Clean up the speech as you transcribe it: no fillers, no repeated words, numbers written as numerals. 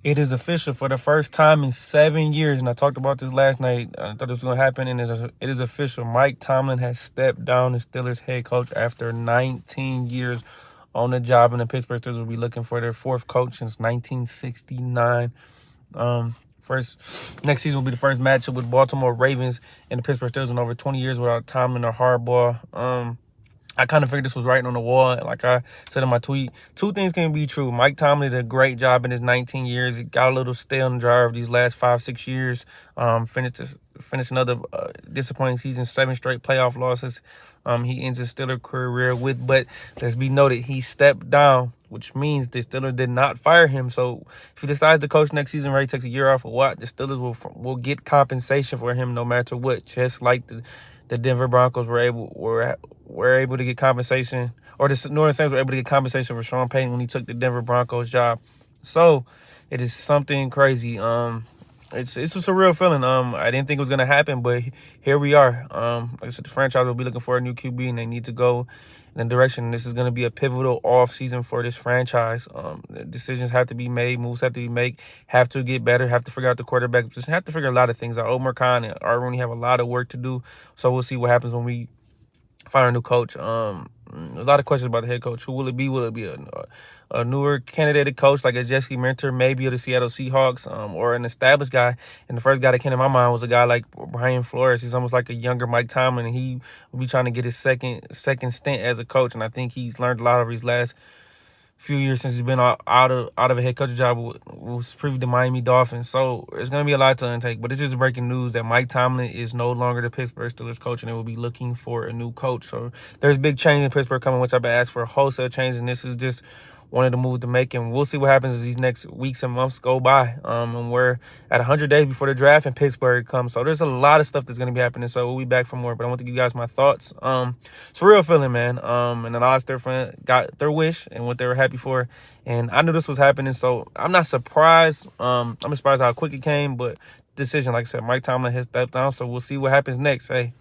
It is official for the first time in 7 years, and I talked about this last night. I thought this was going to happen, and it is official. Mike Tomlin has stepped down as Steelers head coach after 19 years on the job, and the Pittsburgh Steelers will be looking for their fourth coach since 1969. First next season will be the first matchup with Baltimore Ravens and the Pittsburgh Steelers in over 20 years without Tomlin or Harbaugh. I kind of figured this was writing on the wall. Like I said in my tweet, two things can be true. Mike Tomlin did a great job in his 19 years. It got a little stale in the jar of these last 5-6 years. Finished another disappointing season, 7 straight playoff losses. He ends his Steelers career with, but let's be noted, he stepped down, which means the Steelers did not fire him. So if he decides to coach next season, right, takes a year off or what, the Steelers will get compensation for him no matter what, just like the Denver Broncos were able to get compensation, or the New Orleans Saints were able to get compensation for Sean Payton when he took the Denver Broncos job. So it is something crazy. It's a surreal feeling. I didn't think it was gonna happen, but here we are. Like I said, the franchise will be looking for a new QB, and they need to go in a direction. This is gonna be a pivotal off season for this franchise. Decisions have to be made, moves have to be made, have to get better, have to figure out the quarterback position, have to figure a lot of things out. Omar Khan and Art Rooney have a lot of work to do. So we'll see what happens when we find a new coach. There's a lot of questions about the head coach. Who will it be? Will it be a newer candidate coach like a Jesse Minter, maybe of the Seattle Seahawks, or an established guy? And the first guy that came to my mind was a guy like Brian Flores. He's almost like a younger Mike Tomlin, and he will be trying to get his second stint as a coach. And I think he's learned a lot over his last few years since he's been out of a head coach job was previously the Miami Dolphins. So it's going to be a lot to untake, but it's just breaking news that Mike Tomlin is no longer the Pittsburgh Steelers coach, and they will be looking for a new coach. So there's big change in Pittsburgh coming, which I've been asked for a wholesale change, and this is just one of the moves to make, and we'll see what happens as these next weeks and months go by. And we're at 100 days before the draft and Pittsburgh comes, so there's a lot of stuff that's going to be happening. So we'll be back for more, but I want to give you guys my thoughts. It's a real feeling, man. And a lot of Steelers got their wish and what they were happy for, and I knew this was happening, so I'm not surprised. I'm surprised how quick it came, but decision, like I said, Mike Tomlin has stepped down, so we'll see what happens next. Hey.